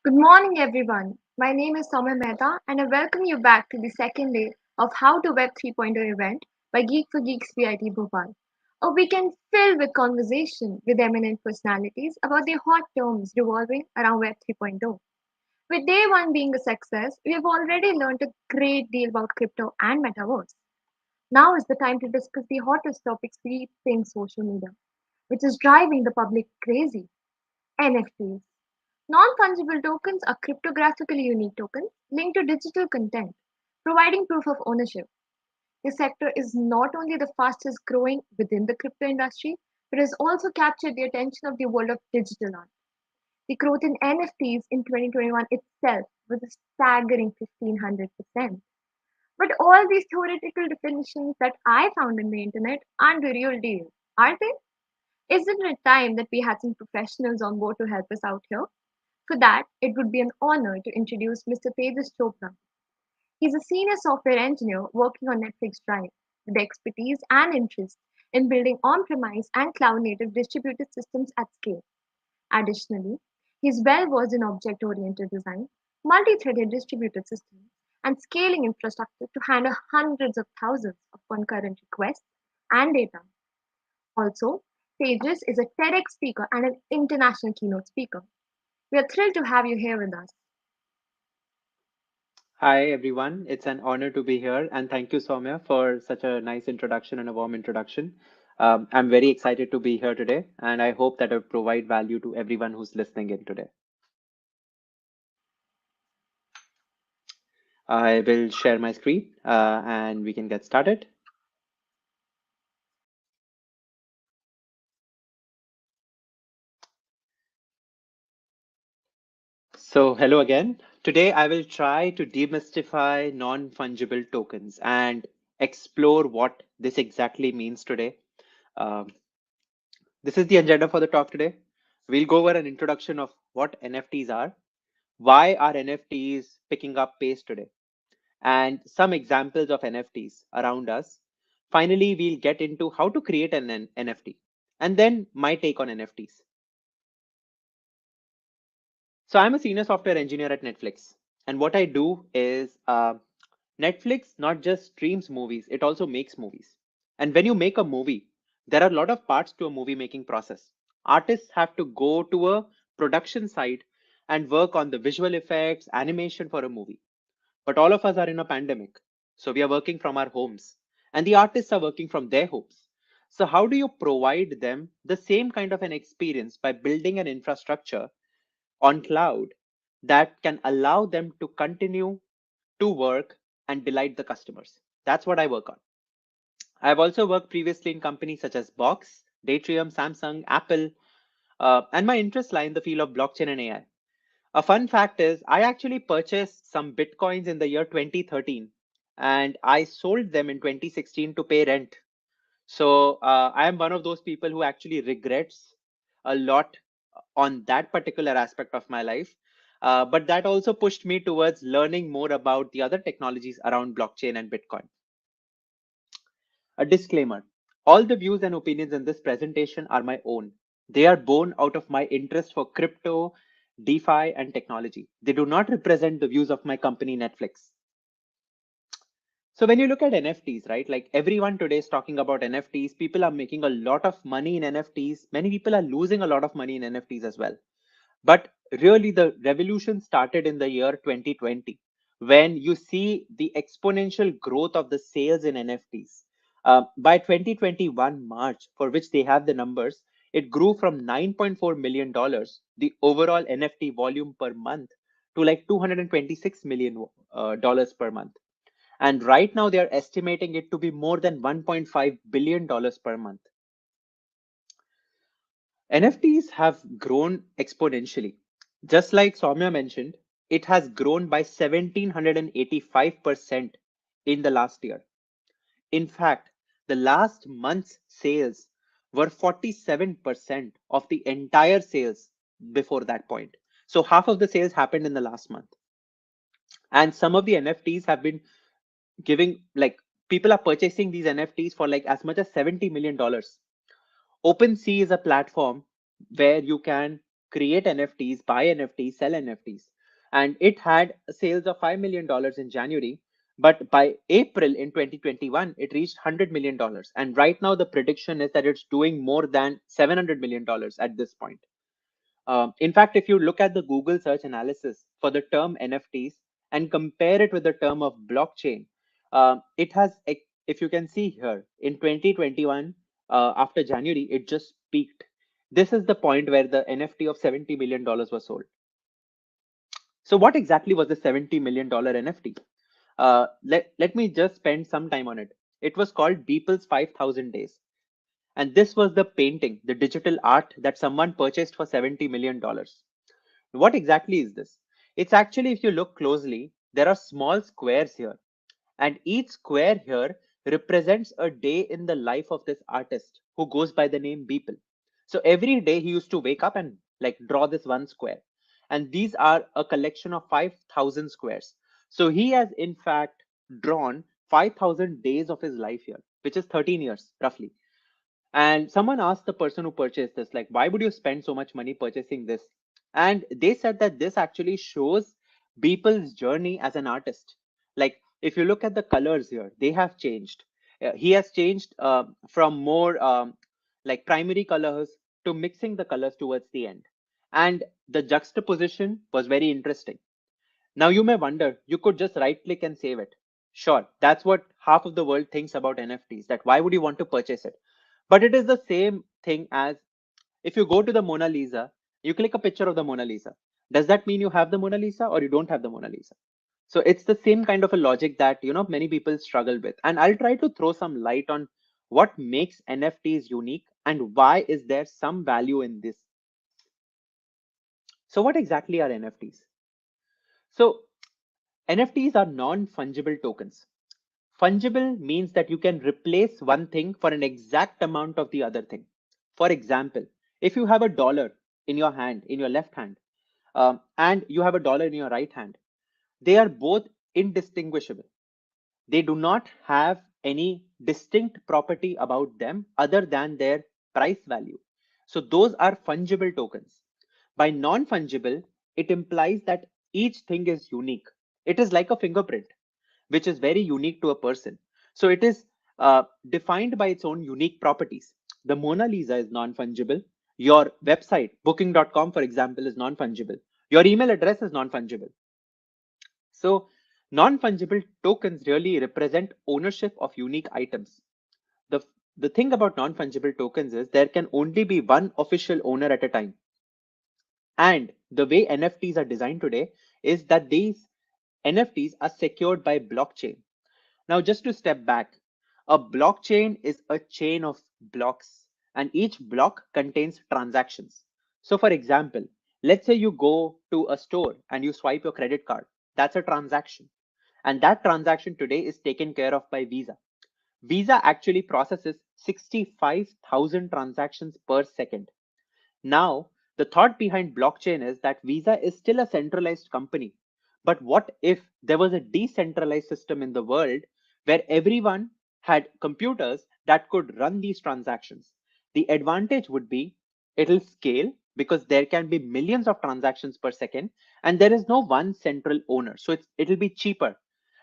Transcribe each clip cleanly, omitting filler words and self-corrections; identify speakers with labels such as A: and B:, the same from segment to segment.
A: Good morning, everyone. My name is Soumya Mehta, and I welcome you back to the second day of How to Web 3.0 event by Geek for Geeks VIT Bhopal, a weekend filled with conversation with eminent personalities about the hot terms revolving around Web 3.0. With day one being a success, we have already learned a great deal about crypto and metaverse. Now is the time to discuss the hottest topics sweeping social media, which is driving the public crazy: NFTs. Non-fungible tokens are cryptographically unique tokens linked to digital content, providing proof of ownership. This sector is not only the fastest growing within the crypto industry, but has also captured the attention of the world of digital art. The growth in NFTs in 2021 itself was a staggering 1500%. But all these theoretical definitions that I found in the internet aren't the real deal, are they? Isn't it time that we had some professionals on board to help us out here? For that, it would be an honor to introduce Mr. Tejas Chopra. He's a senior software engineer working on Netflix Drive with expertise and interest in building on premise and cloud native distributed systems at scale. Additionally, he's well versed in object oriented design, multi threaded distributed systems, and scaling infrastructure to handle hundreds of thousands of concurrent requests and data. Also, Tejas is a TEDx speaker and an international keynote speaker. We are thrilled to have you here with us.
B: Hi, everyone. It's an honor to be here. And thank you, Soumya, for such a nice introduction and a warm introduction. I'm very excited to be here today, and I hope that I provide value to everyone who's listening in today. I will share my screen and we can get started. So, hello again. Today, I will try to demystify non-fungible tokens and explore what this exactly means today. Um, this is the agenda for the talk today. We'll go over an introduction of what NFTs are, why are NFTs picking up pace today, and some examples of NFTs around us. Finally, we'll get into how to create an NFT and then my take on NFTs. So, I'm a senior software engineer at Netflix, and what I do is Netflix not just streams movies, it also makes movies. And when you make a movie, there are a lot of parts to a movie making process. Artists have to go to a production site and work on the visual effects, animation for a movie. But all of us are in a pandemic. So we are working from our homes and the artists are working from their homes. So how do you provide them the same kind of an experience by building an infrastructure on cloud that can allow them to continue to work and delight the customers? That's what I work on. I've also worked previously in companies such as Box, Datrium, Samsung, Apple, and my interests lie in the field of blockchain and AI. A fun fact is, I actually purchased some bitcoins in the year 2013 and I sold them in 2016 to pay rent. So I am one of those people who actually regrets a lot on that particular aspect of my life. But that also pushed me towards learning more about the other technologies around blockchain and Bitcoin. A disclaimer: all the views and opinions in this presentation are my own. They are born out of my interest for crypto, DeFi, and technology. They do not represent the views of my company, Netflix. So, when you look at NFTs, right, like everyone today is talking about NFTs, people are making a lot of money in NFTs. Many people are losing a lot of money in NFTs as well. But really, the revolution started in the year 2020 when you see the exponential growth of the sales in NFTs. By 2021 March, for which they have the numbers, it grew from $9.4 million, the overall NFT volume per month, to like $226 million dollars per month. And right now, they are estimating it to be more than $1.5 billion per month. NFTs have grown exponentially. Just like Soumya mentioned, it has grown by 1785% in the last year. In fact, the last month's sales were 47% of the entire sales before that point. So half of the sales happened in the last month. And some of the NFTs have been giving, like, people are purchasing these NFTs for like as much as $70 million. OpenSea is a platform where you can create NFTs, buy NFTs, sell NFTs. And it had sales of $5 million in January. But by April in 2021, it reached $100 million. And right now, the prediction is that it's doing more than $700 million at this point. In fact, if you look at the Google search analysis for the term NFTs and compare it with the term of blockchain, it has, if you can see here, in 2021, after January, it just peaked. This is the point where the NFT of $70 million was sold. So, what exactly was the $70 million NFT? Let me just spend some time on it. It was called Beeple's 5,000 Days. And this was the painting, the digital art that someone purchased for $70 million. What exactly is this? It's actually, if you look closely, there are small squares here, and each square here represents a day in the life of this artist who goes by the name Beeple. So every day he used to wake up and like draw this one square. And these are a collection of 5,000 squares. So he has in fact drawn 5,000 days of his life here, which is 13 years roughly. And someone asked the person who purchased this, like, why would you spend so much money purchasing this? And they said that this actually shows people's journey as an artist. Like, if you look at the colors here, they have changed. He has changed from more like primary colors to mixing the colors towards the end. And the juxtaposition was very interesting. Now you may wonder, you could just right click and save it. Sure, that's what half of the world thinks about NFTs, that why would you want to purchase it? But it is the same thing as if you go to the Mona Lisa, you click a picture of the Mona Lisa. Does that mean you have the Mona Lisa or you don't have the Mona Lisa? So it's the same kind of a logic that many people struggle with. And I'll try to throw some light on what makes NFTs unique and why is there some value in this. So what exactly are NFTs? So NFTs are non-fungible tokens. Fungible means that you can replace one thing for an exact amount of the other thing. For example, if you have a dollar in your hand, in your left hand, and you have a dollar in your right hand, they are both indistinguishable. They do not have any distinct property about them other than their price value. So those are fungible tokens. By non-fungible, it implies that each thing is unique. It is like a fingerprint, which is very unique to a person. So it is defined by its own unique properties. The Mona Lisa is non-fungible. Your website, booking.com, for example, is non-fungible. Your email address is non-fungible. So non-fungible tokens really represent ownership of unique items. The, the thing about non-fungible tokens is there can only be one official owner at a time. And the way NFTs are designed today is that these NFTs are secured by blockchain. Now, just to step back, a blockchain is a chain of blocks, and each block contains transactions. So, for example, let's say you go to a store and you swipe your credit card. That's a transaction. And that transaction today is taken care of by Visa. Visa actually processes 65,000 transactions per second. Now, the thought behind blockchain is that Visa is still a centralized company. But what if there was a decentralized system in the world where everyone had computers that could run these transactions? The advantage would be it'll scale because there can be millions of transactions per second and there is no one central owner. So it'll be cheaper.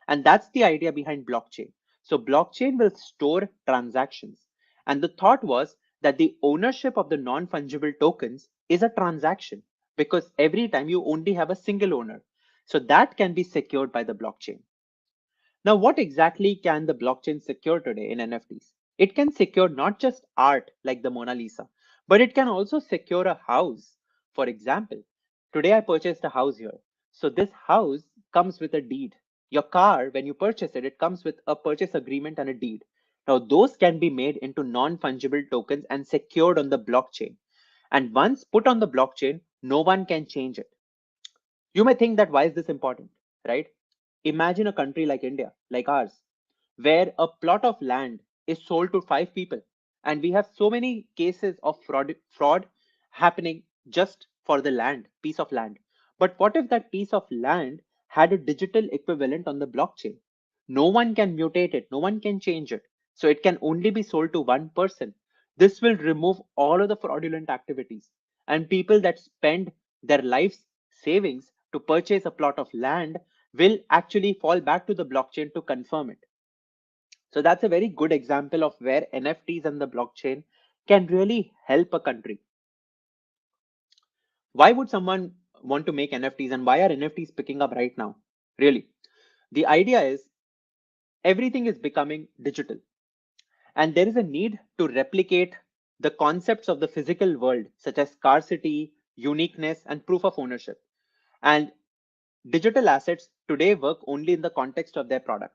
B: And that's the idea behind blockchain. So blockchain will store transactions. And the thought was that the ownership of the non-fungible tokens is a transaction because every time you only have a single owner. So that can be secured by the blockchain. Now, what exactly can the blockchain secure today in NFTs? It can secure not just art like the Mona Lisa, but it can also secure a house. For example, today I purchased a house here. So this house comes with a deed. Your car, when you purchase it, it comes with a purchase agreement and a deed. Now, those can be made into non-fungible tokens and secured on the blockchain. And once put on the blockchain, no one can change it. You may think that why is this important, right? Imagine a country like India, like ours, where a plot of land is sold to five people, and we have so many cases of fraud happening just for the land, piece of land. But what if that piece of land had a digital equivalent on the blockchain? No one can mutate it, no one can change it. So it can only be sold to one person. This will remove all of the fraudulent activities. And people that spend their life's savings to purchase a plot of land will actually fall back to the blockchain to confirm it. So that's a very good example of where NFTs and the blockchain can really help a country. Why would someone want to make NFTs and why are NFTs picking up right now? Really, the idea is everything is becoming digital and there is a need to replicate the concepts of the physical world, such as scarcity, uniqueness, and proof of ownership. And digital assets today work only in the context of their product.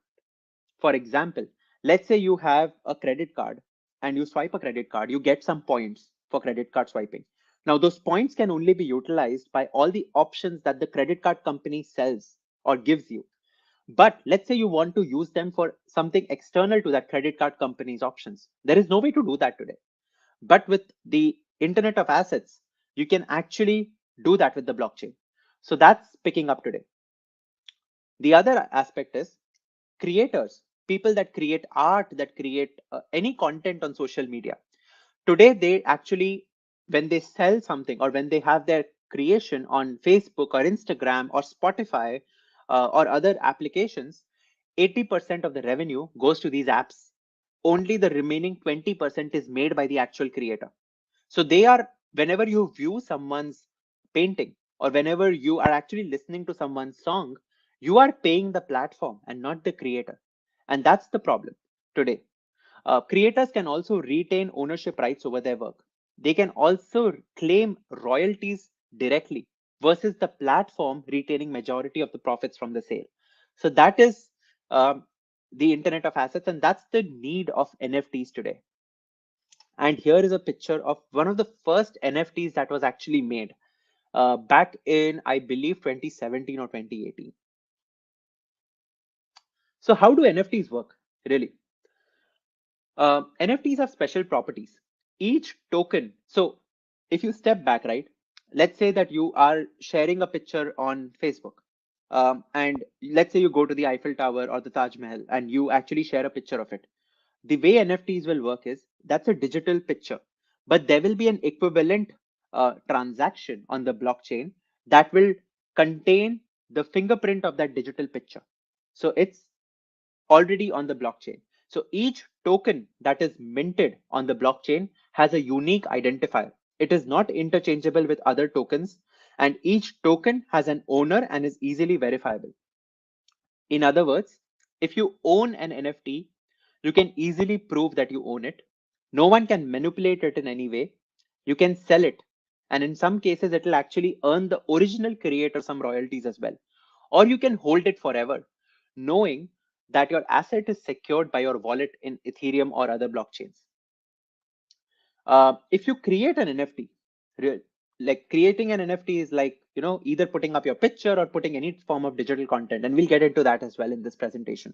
B: For example, let's say you have a credit card and you swipe a credit card, you get some points for credit card swiping. Now, those points can only be utilized by all the options that the credit card company sells or gives you. But let's say you want to use them for something external to that credit card company's options. There is no way to do that today. But with the Internet of Assets, you can actually do that with the blockchain. So that's picking up today. The other aspect is creators, people that create art, that create any content on social media. Today, they actually, when they sell something or when they have their creation on Facebook or Instagram or Spotify or other applications, 80% of the revenue goes to these apps. Only the remaining 20% is made by the actual creator. So they are, whenever you view someone's painting or whenever you are actually listening to someone's song, you are paying the platform and not the creator. And that's the problem today. Creators can also retain ownership rights over their work. They can also claim royalties directly versus the platform retaining majority of the profits from the sale. So that is um, the Internet of Assets, and that's the need of NFTs today. And here is a picture of one of the first NFTs that was actually made back in, I believe, 2017 or 2018. So how do NFTs work? Really? NFTs have special properties. Each token, so if you step back, right, let's say that you are sharing a picture on Facebook. And let's say you go to the Eiffel Tower or the Taj Mahal and you actually share a picture of it. The way NFTs will work is that's a digital picture, but there will be an equivalent transaction on the blockchain that will contain the fingerprint of that digital picture. So it's already on the blockchain. So each token that is minted on the blockchain has a unique identifier. It is not interchangeable with other tokens, and each token has an owner and is easily verifiable. In other words, if you own an NFT, you can easily prove that you own it. No one can manipulate it in any way. You can sell it. And in some cases, it will actually earn the original creator some royalties as well. Or you can hold it forever, knowing that your asset is secured by your wallet in Ethereum or other blockchains. If you create an NFT, like creating an NFT is like, either putting up your picture or putting any form of digital content. And we'll get into that as well in this presentation.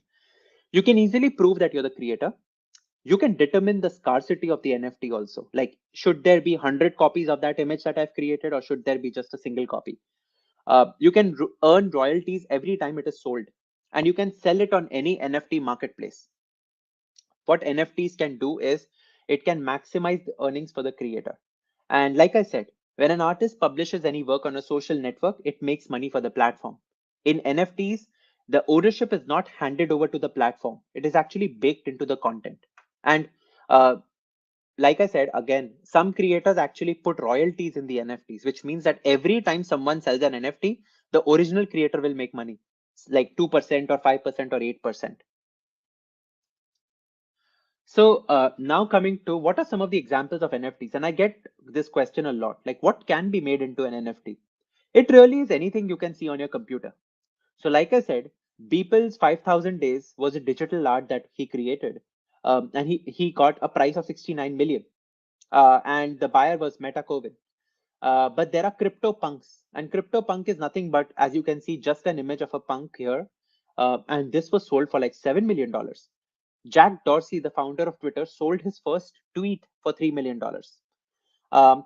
B: You can easily prove that you're the creator. You can determine the scarcity of the NFT also. Like, should there be 100 copies of that image that I've created, or should there be just a single copy? You can earn royalties every time it is sold, and you can sell it on any NFT marketplace. What NFTs can do is it can maximize the earnings for the creator. And like I said, when an artist publishes any work on a social network, it makes money for the platform. In NFTs, the ownership is not handed over to the platform, it is actually baked into the content. And uh, like I said, again, some creators actually put royalties in the NFTs, which means that every time someone sells an NFT, the original creator will make money, like 2% or 5% or 8%. So now coming to what are some of the examples of NFTs? And I get this question a lot, like what can be made into an NFT? It really is anything you can see on your computer. So like I said, Beeple's 5,000 Days was a digital art that he created. And he got a price of 69 million. And the buyer was MetaCoin. But there are crypto punks, and crypto punk is nothing but, as you can see, just an image of a punk here. And this was sold for like $7 million. Jack Dorsey, the founder of Twitter, sold his first tweet for $3 million.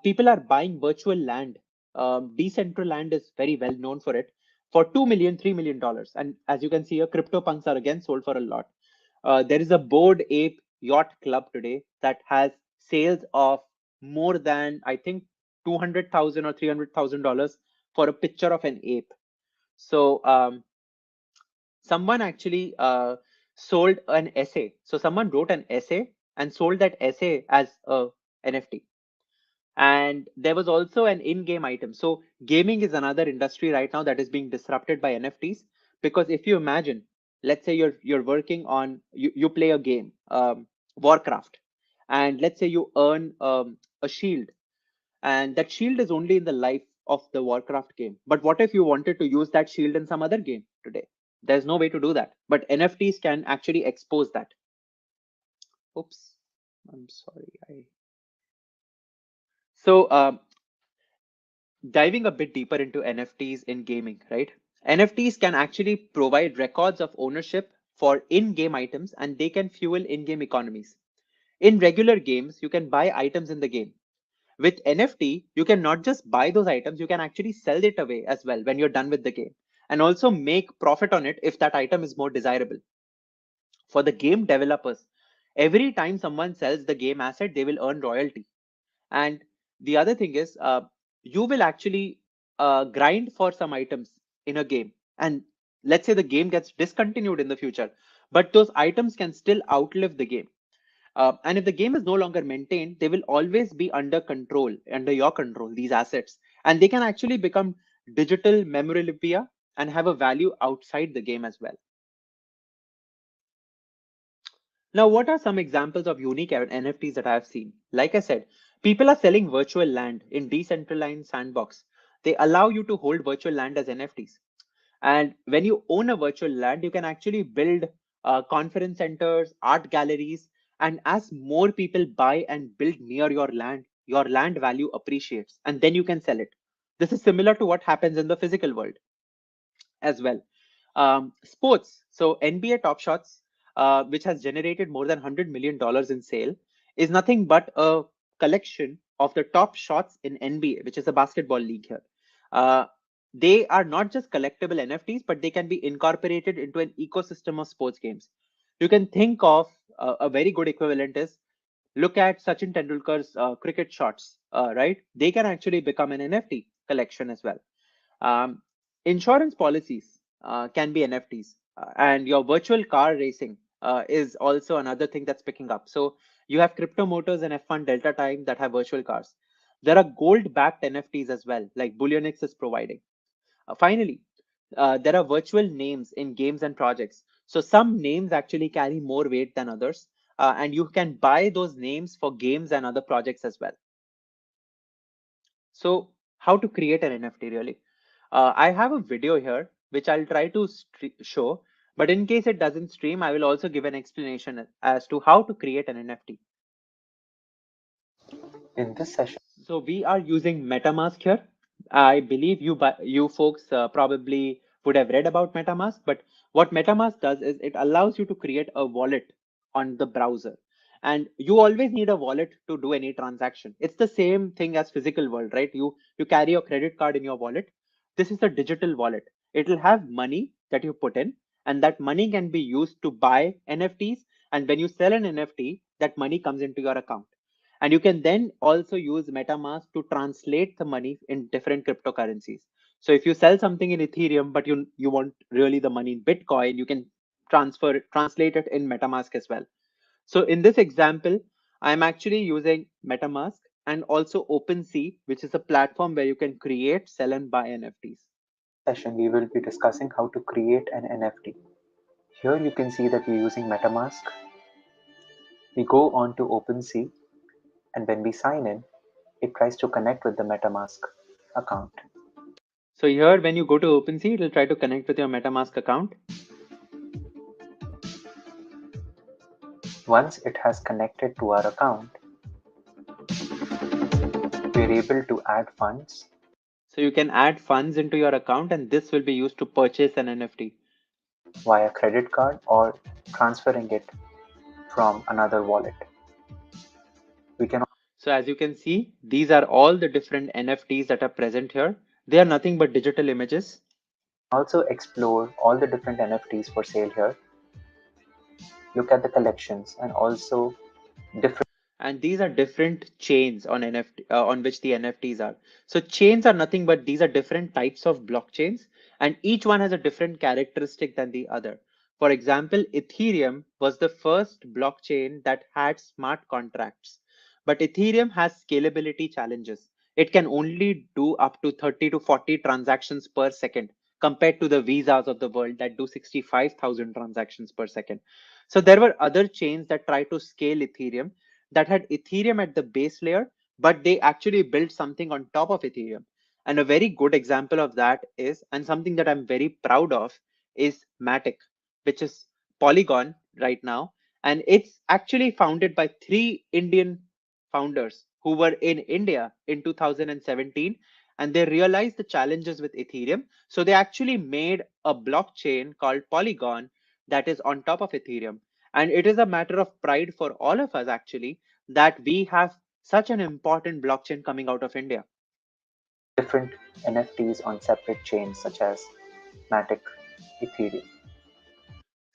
B: People are buying virtual land. Decentraland is very well known for it, for 2 million, $3 million. And as you can see here, crypto punks are again sold for a lot. There is a Bored Ape Yacht Club today that has sales of more than, I think, $200,000 or $300,000 for a picture of an ape. So someone actually sold an essay. So someone wrote an essay and sold that essay as a NFT. And there was also an in-game item. So gaming is another industry right now that is being disrupted by NFTs, because if you imagine, let's say you're working on you play a game, Warcraft, and let's say you earn a shield, and that shield is only in the life of the Warcraft game. But what if you wanted to use that shield in some other game today? There's no way to do that. But NFTs can actually expose that. Oops, I'm sorry. I so Diving a bit deeper into NFTs in gaming, right? NFTs can actually provide records of ownership for in-game items, and they can fuel in-game economies. In regular games, you can buy items in the game. With NFT, you can not just buy those items, you can actually sell it away as well when you're done with the game, and also make profit on it if that item is more desirable. For the game developers, every time someone sells the game asset, they will earn royalty. And the other thing is, you will actually grind for some items in a game. And let's say the game gets discontinued in the future, but those items can still outlive the game. And if the game is no longer maintained, they will always be under control, under your control, these assets. And they can actually become digital memorabilia and have a value outside the game as well. Now, what are some examples of unique NFTs that I have seen? Like I said, people are selling virtual land in decentralized sandbox. They allow you to hold virtual land as NFTs. And when you own a virtual land, you can actually build conference centers, art galleries, and as more people buy and build near your land value appreciates, and then you can sell it. This is similar to what happens in the physical world as well. Sports. So NBA Top Shots, which has generated more than $100 million in sale, is nothing but a collection of the top shots in NBA, which is a basketball league here. Uh, they are not just collectible NFTs, but they can be incorporated into an ecosystem of sports games. You can think of a very good equivalent is look at Sachin Tendulkar's cricket shots, right? They can actually become an NFT collection as well. Um, Insurance policies can be NFTs, and your virtual car racing is also another thing that's picking up. So you have Crypto Motors and F1 Delta Time that have virtual cars. There are gold-backed NFTs as well, like Bullionix is providing. Finally, there are virtual names in games and projects. So some names actually carry more weight than others, and you can buy those names for games and other projects as well. So how to create an NFT really? I have a video here which I'll try to show, but in case it doesn't stream, I will also give an explanation as to how to create an NFT.
C: In this session,
B: So we are using MetaMask here. I believe you folks probably would have read about MetaMask, but what MetaMask does is it allows you to create a wallet on the browser. And you always need a wallet to do any transaction. It's the same thing as physical world, right? You carry your credit card in your wallet. This is a digital wallet. It'll have money that you put in, and that money can be used to buy NFTs. And when you sell an NFT, that money comes into your account. And you can then also use MetaMask to translate the money in different cryptocurrencies. So if you sell something in Ethereum, but you want really the money in Bitcoin, you can translate it in MetaMask as well. So in this example, I'm actually using MetaMask and also OpenSea, which is a platform where you can create, sell, and buy NFTs.
C: session we will be discussing how to create an NFT. Here you can see that we're using MetaMask. We go on to OpenSea, and when we sign in, it tries to connect with the MetaMask account.
B: So here, when you go to OpenSea, it'll try to connect with your MetaMask account.
C: Once it has connected to our account, we're able to add funds.
B: So you can add funds into your account, and this will be used to purchase an NFT.
C: Via credit card or transferring it from another wallet. We can
B: So as you can see, these are all the different NFTs that are present here. They are nothing but digital images.
C: also explore all the different NFTs for sale here. Look at the collections and also different.
B: And these are different chains on NFT on which the NFTs are. So chains are nothing but these are different types of blockchains, and each one has a different characteristic than the other. For example, Ethereum was the first blockchain that had smart contracts, but Ethereum has scalability challenges. It can only do up to 30 to 40 transactions per second compared to the Visas of the world that do 65,000 transactions per second. So there were other chains that try to scale Ethereum that had Ethereum at the base layer, but they actually built something on top of Ethereum. And a very good example of that is, and something that I'm very proud of, is Matic, which is Polygon right now. And it's actually founded by three Indian founders who were in India in 2017. And they realized the challenges with Ethereum. So they actually made a blockchain called Polygon that is on top of Ethereum. And it is a matter of pride for all of us, actually, that we have such an important blockchain coming out of India.
C: Different NFTs on separate chains such as Matic, Ethereum.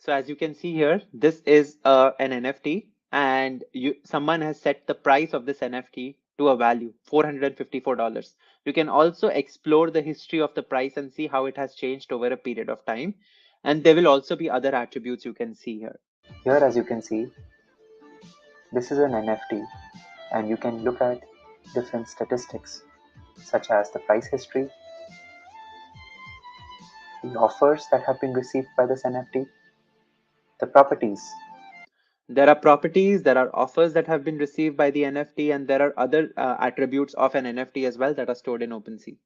B: So as you can see here, this is an NFT, and someone has set the price of this NFT to a value, $454. You can also explore the history of the price and see how it has changed over a period of time. And there will also be other attributes you can see here.
C: Here, as you can see, this is an NFT, and you can look at different statistics such as the price history, the offers that have been received by this NFT, the properties
B: There are properties, there are offers that have been received by the NFT, and there are other attributes of an NFT as well that are stored in OpenSea.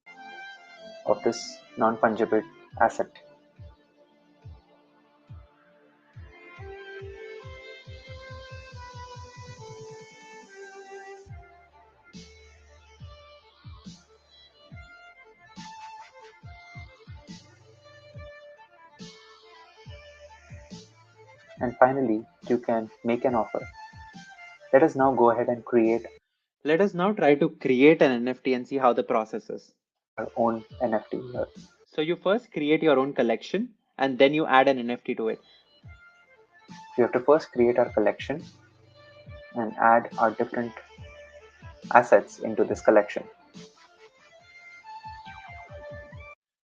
C: of this non fungible asset. And finally, you can make an offer. Let us now go ahead and create
B: Let us now try to create an NFT and see how the process is.
C: our own NFT here.
B: So you first create your own collection and then you add an NFT to it.
C: We have to first create our collection and add our different assets into this collection.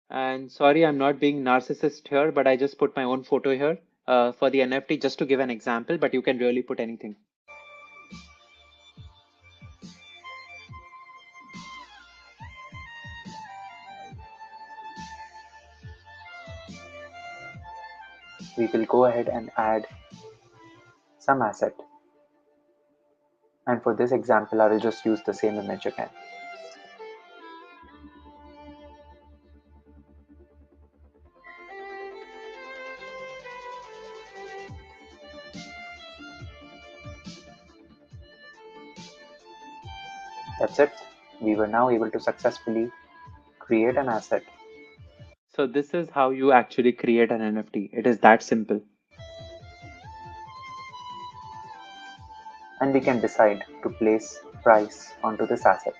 B: And sorry, I'm not being narcissist here, but I just put my own photo here for the NFT just to give an example, but you can really put anything.
C: We will go ahead and add some asset. And for this example, I will just use the same image again. That's it. We were now able to successfully create an asset.
B: So this is how you actually create an NFT. It is that simple.
C: And we can decide to place price onto this asset.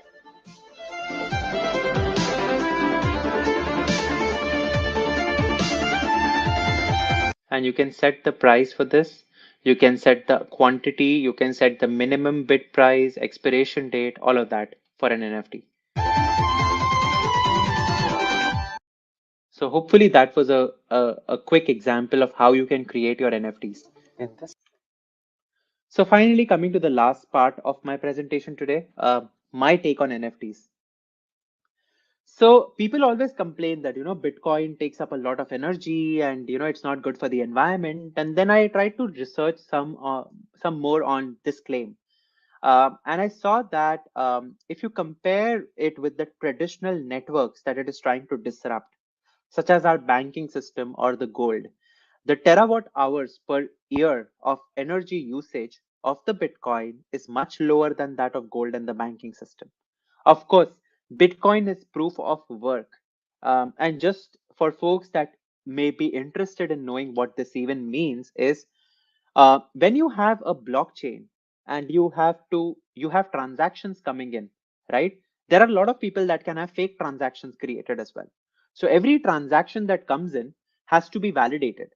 B: And you can set the price for this. You can set the quantity, you can set the minimum bid price, expiration date, all of that for an NFT. So hopefully that was a quick example of how you can create your NFTs.
C: In this,
B: So finally, coming to the last part of my presentation today, my take on NFTs. So people always complain that, Bitcoin takes up a lot of energy and, it's not good for the environment. And then I tried to research some more on this claim. And I saw that if you compare it with the traditional networks that it is trying to disrupt, such as our banking system or the gold, the terawatt hours per year of energy usage of the Bitcoin is much lower than that of gold and the banking system. Of course, Bitcoin is proof of work. And just for folks that may be interested in knowing what this even means, is when you have a blockchain and you have transactions coming in, right? There are a lot of people that can have fake transactions created as well. So every transaction that comes in has to be validated.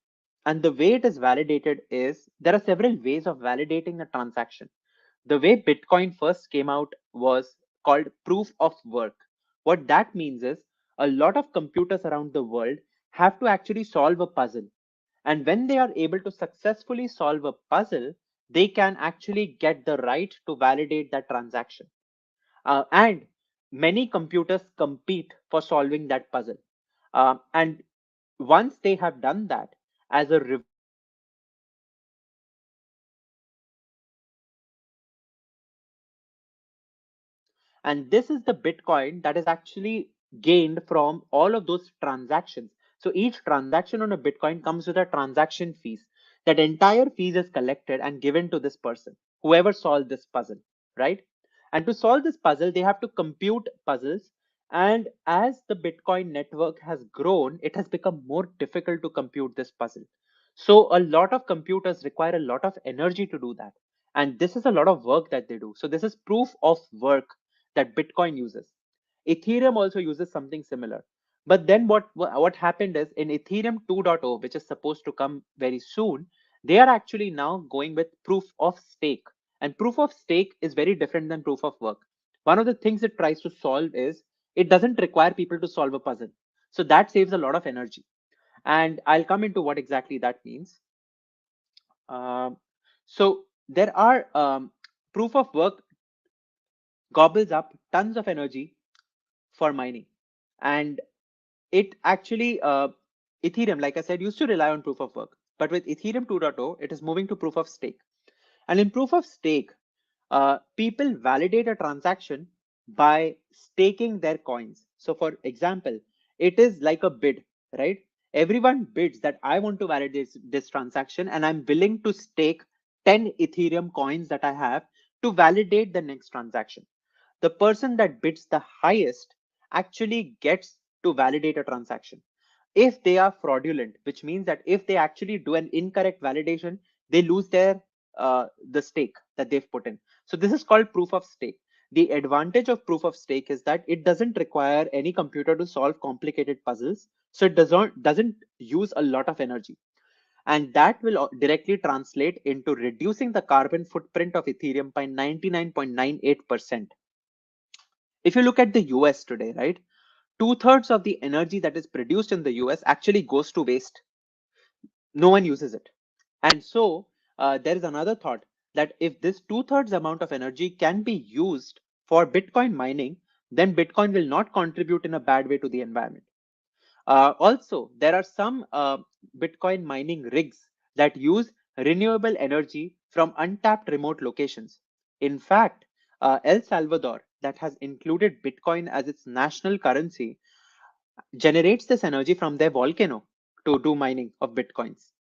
B: And the way it is validated is there are several ways of validating a transaction. The way Bitcoin first came out was called proof of work. What that means is a lot of computers around the world have to actually solve a puzzle. And when they are able to successfully solve a puzzle, they can actually get the right to validate that transaction. And many computers compete for solving that puzzle. And once they have done that, as a reward, they get a Bitcoin and this is the Bitcoin that is actually gained from all of those transactions. So each transaction on a Bitcoin comes with a transaction fees. That entire fees is collected and given to this person, whoever solved this puzzle, right? And to solve this puzzle, they have to compute puzzles. And as the Bitcoin network has grown, it has become more difficult to compute this puzzle. So a lot of computers require a lot of energy to do that. And this is a lot of work that they do. So this is proof of work that Bitcoin uses. Ethereum also uses something similar. But then what happened is in Ethereum 2.0, which is supposed to come very soon, they are actually now going with proof of stake. And proof of stake is very different than proof of work. One of the things it tries to solve is it doesn't require people to solve a puzzle. So that saves a lot of energy. And I'll come into what exactly that means. Um, so there are proof of work gobbles up tons of energy for mining. And it actually, Ethereum, like I said, used to rely on proof of work. But with Ethereum 2.0, it is moving to proof of stake. And in proof of stake, people validate a transaction by staking their coins. So, for example, it is like a bid, right? Everyone bids that I want to validate this transaction and I'm willing to stake 10 Ethereum coins that I have to validate the next transaction. The person that bids the highest actually gets to validate a transaction. If they are fraudulent, which means that if they actually do an incorrect validation, they lose their the stake that they've put in. So this is called proof of stake. The advantage of proof of stake is that it doesn't require any computer to solve complicated puzzles. So it doesn't use a lot of energy. And that will directly translate into reducing the carbon footprint of Ethereum by 99.98%. If you look at the US today, right, two-thirds of the energy that is produced in the US actually goes to waste. No one uses it. And so there is another thought that if this two-thirds amount of energy can be used for Bitcoin mining, then Bitcoin will not contribute in a bad way to the environment. Also, there are some Bitcoin mining rigs that use renewable energy from untapped remote locations. In fact, El Salvador, that has included Bitcoin as its national currency, generates this energy from their volcano to do mining of Bitcoins.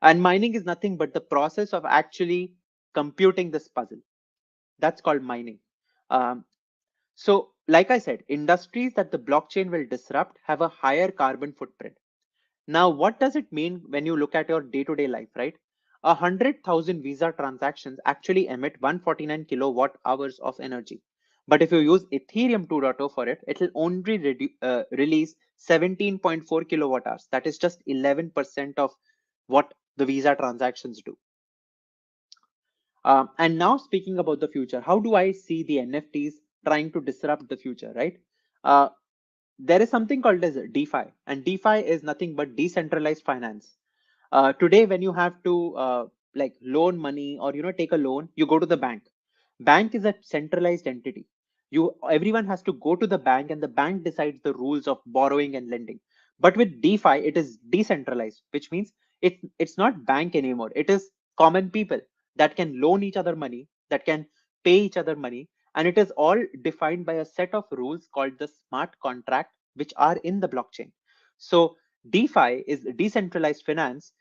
B: And mining is nothing but the process of actually computing this puzzle. That's called mining. Um, so, like I said, industries that the blockchain will disrupt have a higher carbon footprint. Now, what does it mean when you look at your day-to-day life, right? 100,000 Visa transactions actually emit 149 kilowatt hours of energy. But if you use Ethereum 2.0 for it, it will only release 17.4 kilowatt hours. That is just 11% of what the Visa transactions do. And now speaking about the future, how do I see the NFTs trying to disrupt the future, right? Uh, there is something called as DeFi, and DeFi is nothing but decentralized finance. Today, when you have to like loan money or take a loan, you go to the bank. Bank is a centralized entity. Everyone has to go to the bank, and the bank decides the rules of borrowing and lending. But with DeFi, it is decentralized, which means it's not bank anymore. It is common people that can loan each other money, that can pay each other money, and it is all defined by a set of rules called the smart contract, which are in the blockchain. So DeFi is decentralized finance.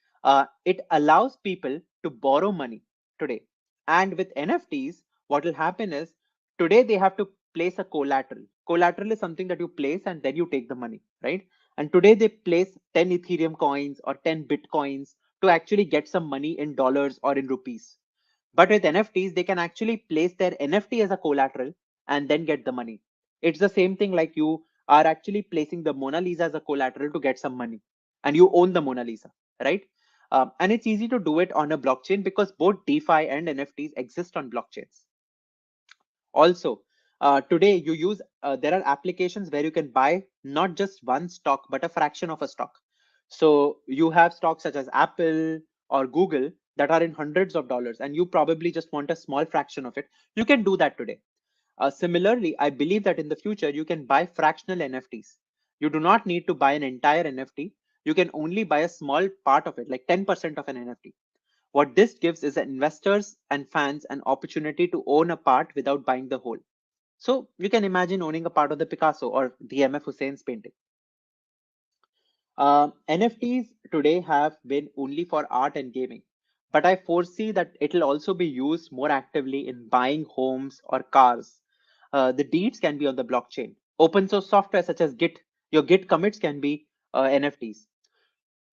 B: It allows people to borrow money today. And with NFTs, what will happen is today they have to place a collateral. Collateral is something that you place and then you take the money, right? And today they place 10 Ethereum coins or 10 Bitcoins to actually get some money in dollars or in rupees. But with NFTs, they can actually place their NFT as a collateral and then get the money. It's the same thing like you are actually placing the Mona Lisa as a collateral to get some money and you own the Mona Lisa, right? And it's easy to do it on a blockchain because both DeFi and NFTs exist on blockchains. Also, today you use there are applications where you can buy not just one stock but a fraction of a stock. So you have stocks such as Apple or Google that are in hundreds of dollars, and you probably just want a small fraction of it. You can do that today. Similarly, I believe that in the future you can buy fractional NFTs. You do not need to buy an entire NFT. You can only buy a small part of it, like 10% of an NFT. What this gives is investors and fans an opportunity to own a part without buying the whole. So you can imagine owning a part of the Picasso or the MF Hussein's painting. NFTs today have been only for art and gaming, but I foresee that it'll also be used more actively in buying homes or cars. The deeds can be on the blockchain. Open source software such as Git, your Git commits can be NFTs.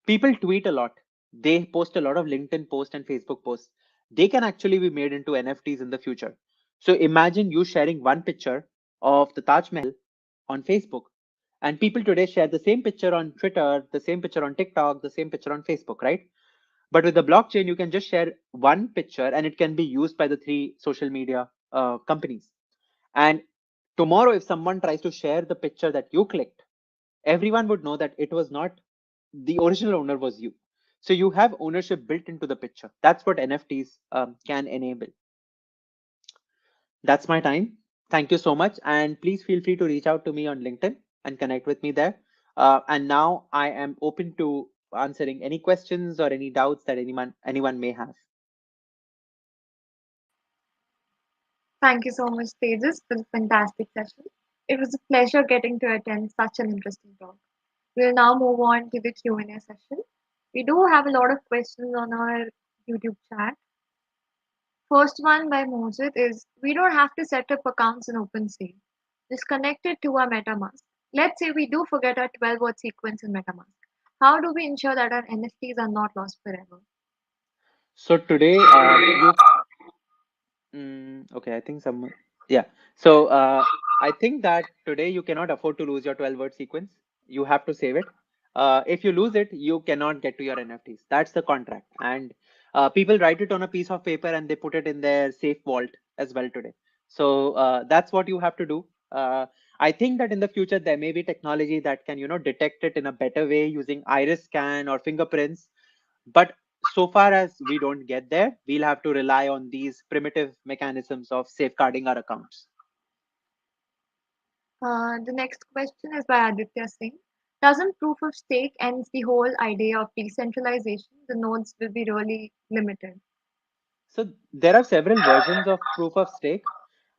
B: People tweet a lot. They post a lot of LinkedIn posts and Facebook posts. They can actually be made into NFTs in the future. So imagine you sharing one picture of the Taj Mahal on Facebook, and people today share the same picture on Twitter, the same picture on TikTok, the same picture on Facebook, right? But with the blockchain, you can just share one picture and it can be used by the three social media companies. And tomorrow, if someone tries to share the picture that you clicked, everyone would know that it was not the original owner was you. So you have ownership built into the picture. That's what NFTs can enable. That's my time. Thank you so much. And please feel free to reach out to me on LinkedIn and connect with me there. And now I am open to answering any questions or any doubts that anyone may have.
A: Thank you so much, Tejas, for the fantastic session. It was a pleasure getting to attend such an interesting talk. We'll now move on to the Q&A session. We do have a lot of questions on our YouTube chat. First one by Mojit is, we don't have to set up accounts in OpenSea. Just connect it to our MetaMask. Let's say we do forget our 12-word sequence in MetaMask. How do we ensure that our NFTs are not lost forever?
B: So today, okay, I think yeah. So I think that today you cannot afford to lose your 12-word sequence. You have to save it. If you lose it, you cannot get to your NFTs. That's the contract. And people write it on a piece of paper and they put it in their safe vault as well today. So that's what you have to do. I think that in the future there may be technology that can, detect it in a better way using iris scan or fingerprints, but so far as we don't get there, we'll have to rely on these primitive mechanisms of safeguarding our accounts.
A: The next question is by Aditya Singh. Doesn't proof of stake ends the whole idea of decentralization? The nodes will be really limited.
B: So there are several versions of proof of stake.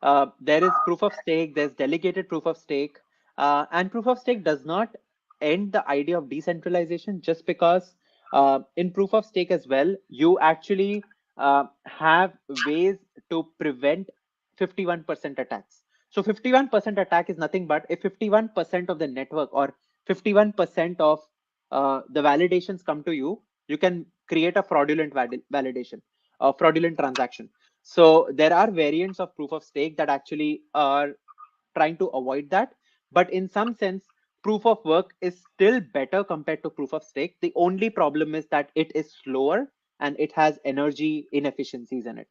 B: There is proof of stake, there's delegated proof of stake, and proof of stake does not end the idea of decentralization just because in proof of stake as well, you actually have ways to prevent 51% attacks. So 51% attack is nothing but if 51% of the network or 51% of the validations come to you, you can create a fraudulent validation, a fraudulent transaction. So there are variants of proof of stake that actually are trying to avoid that. But in some sense, proof of work is still better compared to proof of stake. The only problem is that it is slower and it has energy inefficiencies in it.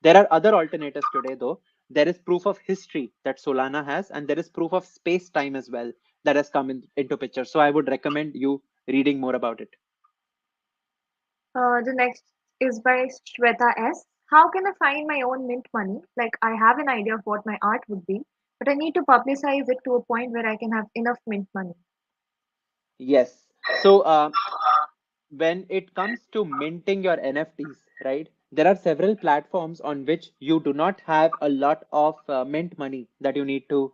B: There are other alternatives today, though. There is proof of history that Solana has, and there is proof of space time as well that has come into picture. So I would recommend you reading more about it.
A: The next is by Shweta S. How can I find my own mint money? Like, I have an idea of what my art would be, but I need to publicize it to a point where I can have enough mint money.
B: Yes. So when it comes to minting your NFTs, right, there are several platforms on which you do not have a lot of mint money that you need to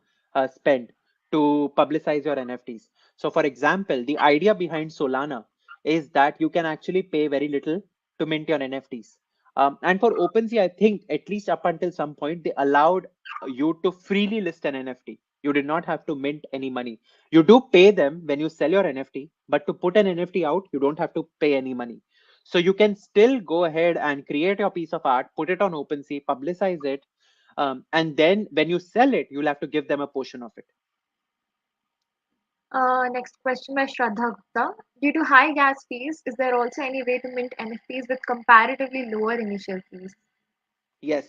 B: spend to publicize your NFTs. So, for example, the idea behind Solana is that you can actually pay very little to mint your NFTs. And for OpenSea, I think at least up until some point, they allowed you to freely list an NFT. You did not have to mint any money. You do pay them when you sell your NFT, but to put an NFT out, you don't have to pay any money. So you can still go ahead and create your piece of art, put it on OpenSea, publicize it, and then when you sell it, you'll have to give them a portion of it.
A: Next question by Shraddha Gupta. Due to high gas fees, is there also any way to mint NFTs with comparatively lower initial fees?
B: Yes.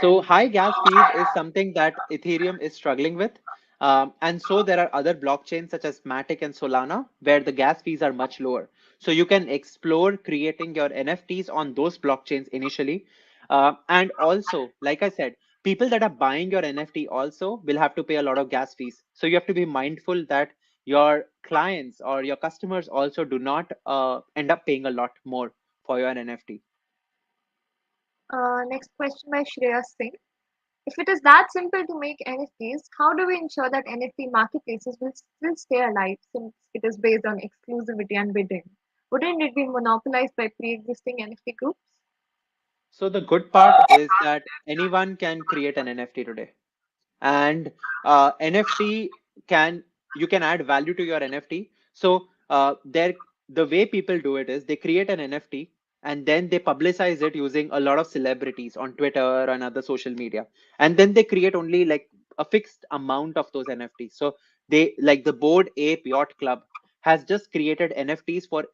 B: So high gas fees is something that Ethereum is struggling with. And so there are other blockchains such as Matic and Solana where the gas fees are much lower. So you can explore creating your NFTs on those blockchains initially. And also, like I said, people that are buying your NFT also will have to pay a lot of gas fees. So you have to be mindful that your clients or your customers also do not end up paying a lot more for your NFT.
A: Next question by Shreya Singh. If it is that simple to make NFTs, how do we ensure that NFT marketplaces will still stay alive since it is based on exclusivity and bidding? Wouldn't it be monopolized by pre-existing NFT groups?
B: So the good part is that anyone can create an NFT today, and NFT can you can add value to your NFT. So there, the way people do it is they create an NFT and then they publicize it using a lot of celebrities on Twitter and other social media, and then they create only like a fixed amount of those NFTs. So they like the Board Ape Yacht Club has just created NFTs for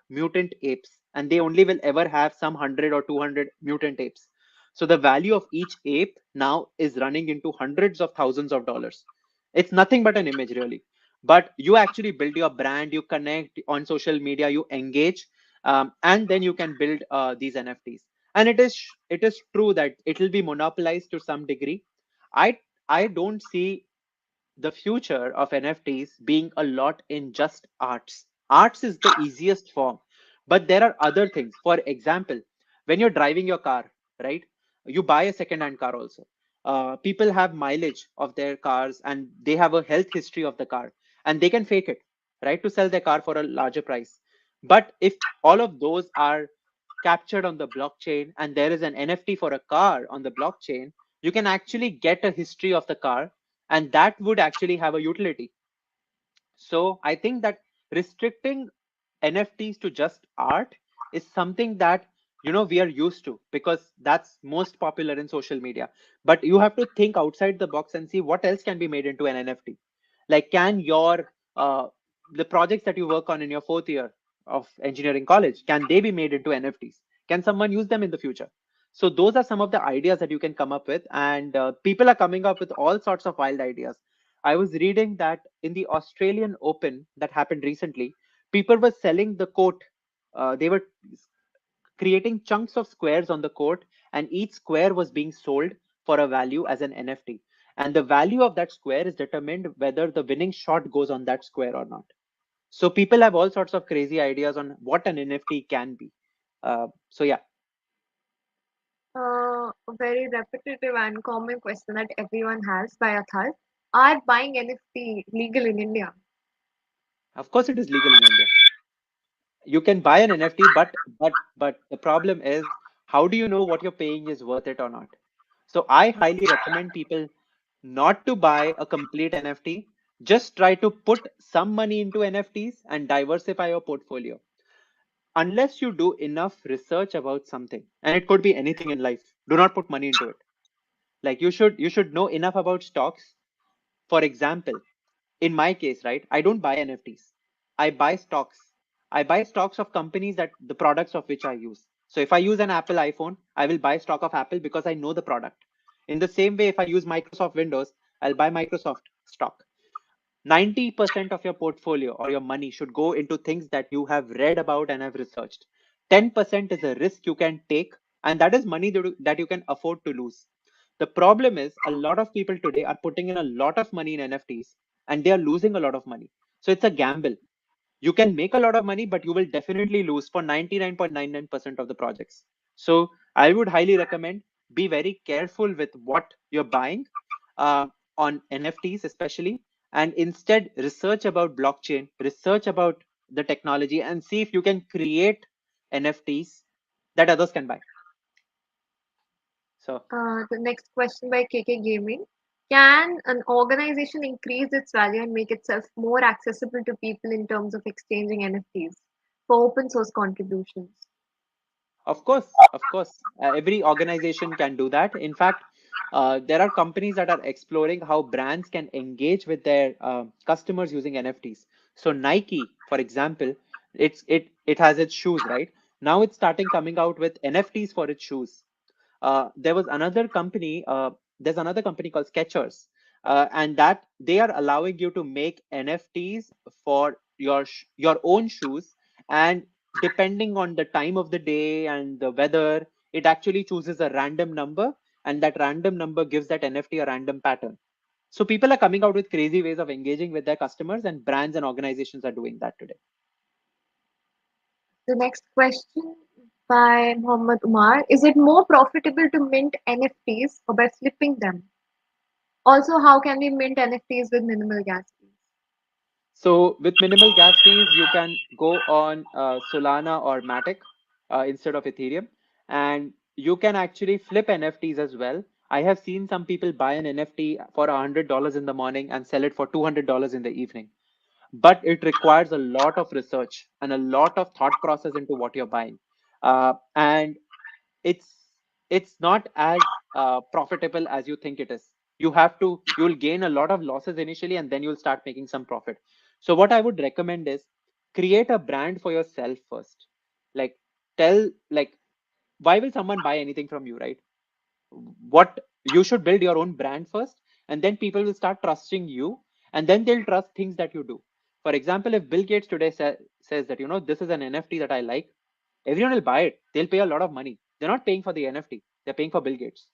B: mutant apes, and they only will ever have some 100 or 200 mutant apes. So the value of each ape now is running into hundreds of thousands of dollars. It's nothing but an image, really. But you actually build your brand, you connect on social media, you engage, and then you can build these NFTs. And it is true that it will be monopolized to some degree. I I don't see the future of NFTs being a lot in just arts. Arts is the easiest form, but there are other things. For example, when you're driving your car, right? You buy a second-hand car also. People have mileage of their cars and they have a health history of the car and they can fake it, right? To sell their car for a larger price. But if all of those are captured on the blockchain and there is an NFT for a car on the blockchain, you can actually get a history of the car and that would actually have a utility. So I think that restricting NFTs to just art is something that we are used to because that's most popular in social media. But you have to think outside the box and see what else can be made into an NFT. Like, can your the projects that you work on in your fourth year of engineering college, can they be made into NFTs? Can someone use them in the future? So those are some of the ideas that you can come up with, and people are coming up with all sorts of wild ideas. I was reading that in the Australian Open that happened recently, people were selling the court. They were creating chunks of squares on the court, and each square was being sold for a value as an NFT. And the value of that square is determined whether the winning shot goes on that square or not. So people have all sorts of crazy ideas on what an NFT can be. So yeah,
A: A very repetitive and common question that everyone has by Athar. Are buying NFT legal in India?
B: of course it is legal in India. You can buy an NFT, but the problem is, how do you know what you're paying is worth it or not? So I highly recommend people not to buy a complete NFT. Just try to put some money into NFTs and diversify your portfolio. Unless you do enough research about something, and it could be anything in life, do not put money into it. Like you should know enough about stocks. For example, in my case, right, I don't buy NFTs. I buy stocks. I buy stocks of companies that the products of which I use. So if I use an Apple iPhone, I will buy stock of Apple because I know the product. In the same way, if I use Microsoft Windows, I'll buy Microsoft stock. 90% of your portfolio or your money should go into things that you have read about and have researched. 10% is a risk you can take, and that is money that you can afford to lose. The problem is a lot of people today are putting in a lot of money in NFTs and they are losing a lot of money. So it's a gamble. You can make a lot of money, but you will definitely lose for 99.99% of the projects. So I would highly recommend be very careful with what you're buying uh, on NFTs, especially, and instead research about blockchain, research about the technology, and see if you can create NFTs that others can buy. So,
A: The next question by KK Gaming. Can an organization increase its value and make itself more accessible to people in terms of exchanging NFTs for open source contributions?
B: of course, every organization can do that. In fact, there are companies that are exploring how brands can engage with their customers using NFTs. So Nike, for example, it has its shoes, right? Now it's starting coming out with NFTs for its shoes. There was another company. There's another company called Skechers, and that they are allowing you to make NFTs for your own shoes, and depending on the time of the day and the weather, it actually chooses a random number, and that random number gives that NFT a random pattern. So people are coming out with crazy ways of engaging with their customers, and brands and organizations are doing that today.
A: The next question by Muhammad Umar: is it more profitable to mint NFTs or by flipping them? Also, how can we mint NFTs with minimal gas fees?
B: So with minimal gas fees, you can go on Solana or Matic instead of Ethereum, and you can actually flip NFTs as well. I have seen some people buy an NFT for $100 in the morning and sell it for $200 in the evening. But it requires a lot of research and a lot of thought process into what you're buying. And it's it's not as profitable as you think it is. You'll gain a lot of losses initially, and then you'll start making some profit. So what I would recommend is create a brand for yourself first. Like tell like why will someone buy anything from you, right? What you should build your own brand first, and then people will start trusting you, and then they'll trust things that you do. For example, if Bill Gates today says that, this is an NFT that I like, everyone will buy it. They'll pay a lot of money. They're not paying for the NFT, they're paying for Bill Gates.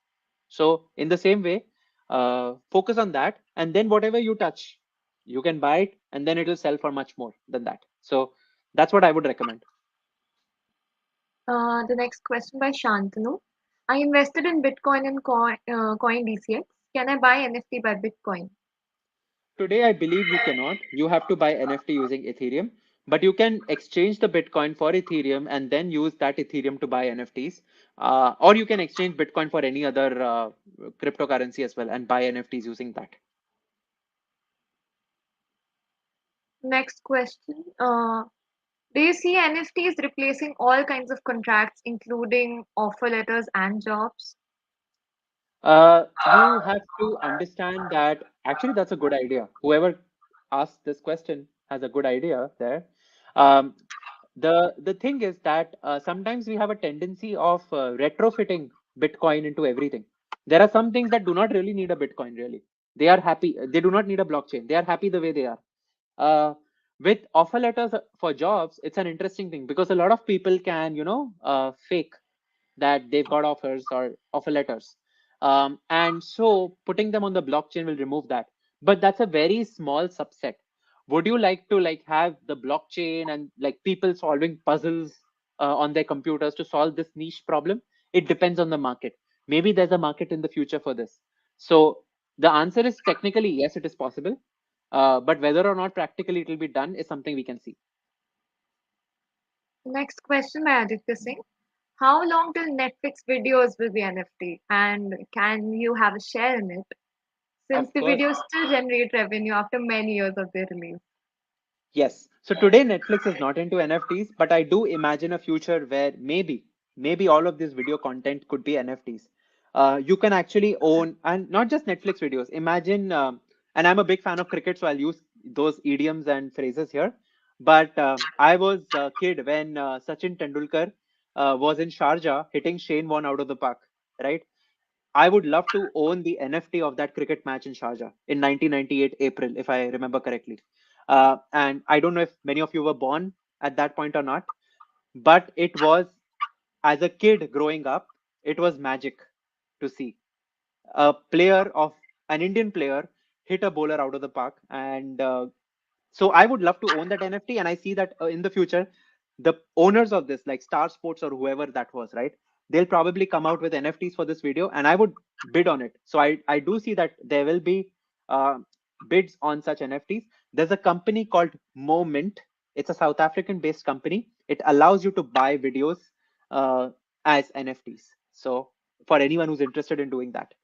B: So in the same way, focus on that, and then whatever you touch, you can buy it, and then it'll sell for much more than that. So that's what I would recommend.
A: The next question by Shantanu: I invested in Bitcoin and Coin DCX. Can I buy NFT by Bitcoin?
B: Today, I believe you cannot. You have to buy NFT using Ethereum, but you can exchange the Bitcoin for Ethereum and then use that Ethereum to buy NFTs. Or you can exchange Bitcoin for any other cryptocurrency as well and buy NFTs using that.
A: Next question: do you see NFTs replacing all kinds of contracts, including offer letters and jobs?
B: You have to understand that actually that's a good idea. Whoever asked this question has a good idea there. Um, the thing is that sometimes we have a tendency of retrofitting Bitcoin into everything. There are some things that do not really need a Bitcoin, really. They are happy. They do not need a blockchain. They are happy the way they are. Uh, with offer letters for jobs, it's an interesting thing because a lot of people can, fake that they've got offers or offer letters. And so putting them on the blockchain will remove that. But that's a very small subset. Would you like to have the blockchain and people solving puzzles on their computers to solve this niche problem? It depends on the market. Maybe there's a market in the future for this. So the answer is technically yes, it is possible. But whether or not practically it will be done is something we can see.
A: Next question by Aditya Singh: how long till Netflix videos will be NFT, and can you have a share in it? Since
B: Of
A: the
B: course.
A: videos still generate revenue after many years of their release.
B: Yes. So today Netflix is not into NFTs, but I do imagine a future where maybe all of this video content could be NFTs. You can actually own, and not just Netflix videos. Imagine, and I'm a big fan of cricket, so I'll use those idioms and phrases here. But I was a kid when Sachin Tendulkar was in Sharjah hitting Shane Warne out of the park, right? I would love to own the NFT of that cricket match in Sharjah in 1998 April, if I remember correctly. And I don't know if many of you were born at that point or not, but it was, as a kid growing up, it was magic to see a player of an Indian player hit a bowler out of the park. And so I would love to own that NFT, and I see that in the future, the owners of this, like Star Sports or whoever that was, right? They'll probably come out with NFTs for this video, and I would bid on it. So I do see that there will be uh, bids on such NFTs. There's a company called Moment. It's a South African based company. It allows you to buy videos uh, as NFTs. So for anyone who's interested in doing that.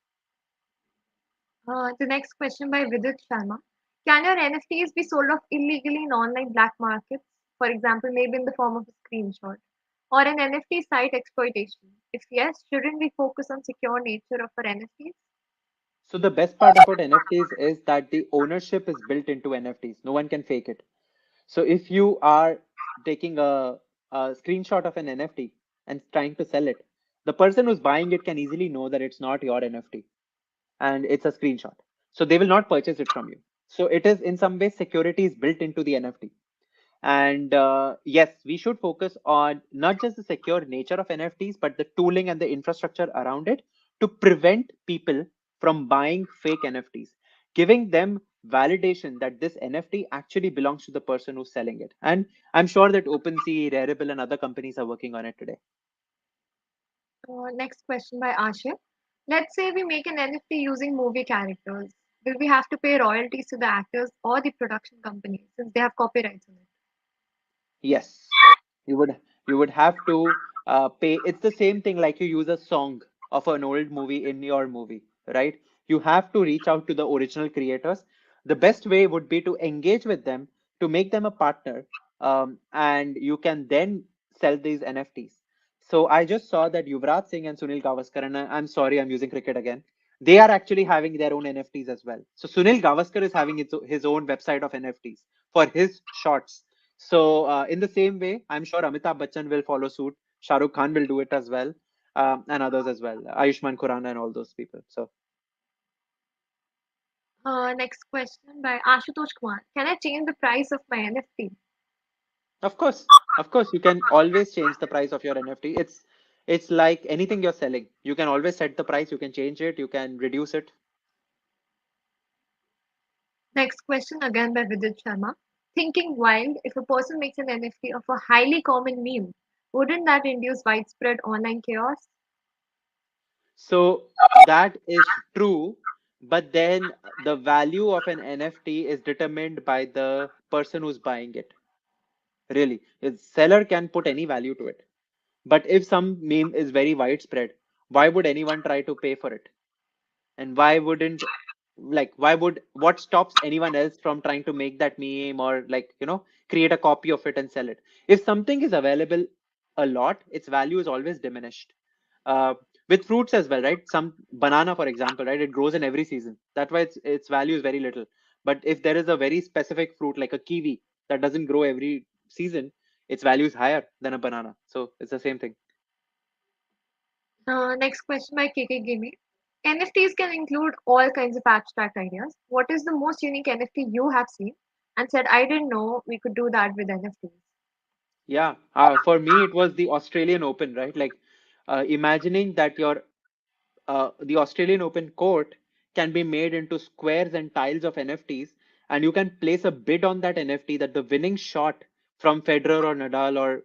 A: The next question by Vidit Sharma: can your NFTs be sold off illegally in online black markets? For example, maybe in the form of a screenshot or an NFT site exploitation. If yes, shouldn't we focus on secure nature of our NFTs?
B: So the best part about NFTs is that the ownership is built into NFTs. No one can fake it. So if you are taking a screenshot of an NFT and trying to sell it, the person who's buying it can easily know that it's not your NFT and it's a screenshot. So they will not purchase it from you. So it is in some way security is built into the NFT. And yes, we should focus on not just the secure nature of NFTs, but the tooling and the infrastructure around it to prevent people from buying fake NFTs, giving them validation that this NFT actually belongs to the person who's selling it. And I'm sure that OpenSea, Rarible, and other companies are working on it today.
A: Next question by Ashif. Let's say we make an NFT using movie characters. Will we have to pay royalties to the actors or the production company since they have copyrights on it?
B: Yes, you would have to pay. It's the same thing like you use a song of an old movie in your movie, right? You have to reach out to the original creators. The best way would be to engage with them to make them a partner, and you can then sell these NFTs. So I just saw that Yuvraj Singh and Sunil Gavaskar, and I'm sorry, I'm using cricket again. They are actually having their own NFTs as well. So Sunil Gavaskar is having his own website of NFTs for his shots. So, in the same way, I'm sure Amitabh Bachchan will follow suit. Shah Rukh Khan will do it as well, and others as well. Ayushmann Khurrana and all those people. So,
A: Next question by Ashutosh Kumar. Can I change the price of my NFT?
B: of course, of course, you can always change the price of your NFT. It's like anything you're selling. You can always set the price. You can change it. You can reduce it.
A: Next question again by Vidit Sharma. Thinking wild, if a person makes an NFT of a highly common meme, wouldn't that induce widespread online chaos?
B: So that is true, but then the value of an NFT is determined by the person who's buying it. Really, the seller can put any value to it. But if some meme is very widespread, why would anyone try to pay for it? And why wouldn't, like, why would, what stops anyone else from trying to make that meme or, like, create a copy of it and sell it? If something is available a lot, its value is always diminished. Uh, with fruits as well, right? Some banana, for example, right? It grows in every season. That's why its value is very little. But if there is a very specific fruit like a kiwi that doesn't grow every season, its value is higher than a banana. So it's the same thing.
A: Next question by KK Gimme. NFTs can include all kinds of abstract ideas. What is the most unique NFT you have seen and said, I didn't know we could do that with NFTs?
B: Yeah, for me, it was the Australian Open, right? Like, imagining that the Australian Open court can be made into squares and tiles of NFTs, and you can place a bid on that NFT that the winning shot from Federer or Nadal, or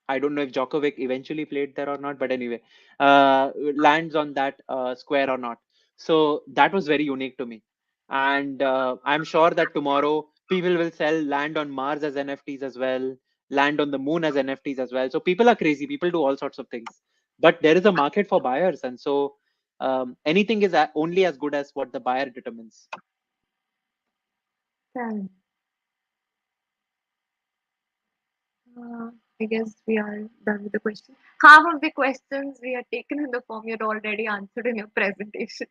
B: I don't know if Djokovic eventually played there or not, but anyway, lands on that square or not. So that was very unique to me. And I'm sure that tomorrow people will sell land on Mars as NFTs as well, land on the moon as NFTs as well. So people are crazy. People do all sorts of things. But there is a market for buyers. And so anything is only as good as what the buyer determines.
A: Then, uh, I guess we are done with the question. Half of the questions we had taken in the form you had already answered in your presentation.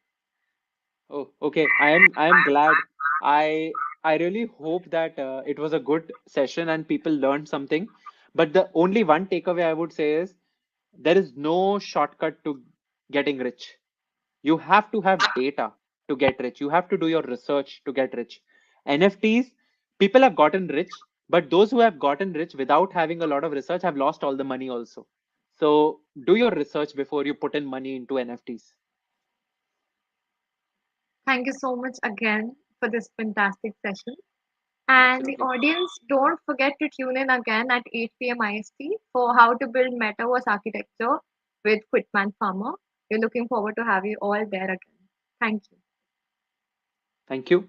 B: Oh, okay. I am glad. I really hope that it was a good session and people learned something. But the only one takeaway I would say is there is no shortcut to getting rich. You have to have data to get rich. You have to do your research to get rich. NFTs, people have gotten rich, but those who have gotten rich without having a lot of research have lost all the money also. So do your research before you put in money into NFTs.
A: Thank you so much again for this fantastic session. And the
B: Absolutely.
A: audience, don't forget to tune in again at 8 p.m. IST for how to build metaverse architecture with Quitman Farmer. We're looking forward to have you all there again. Thank you.
B: Thank you.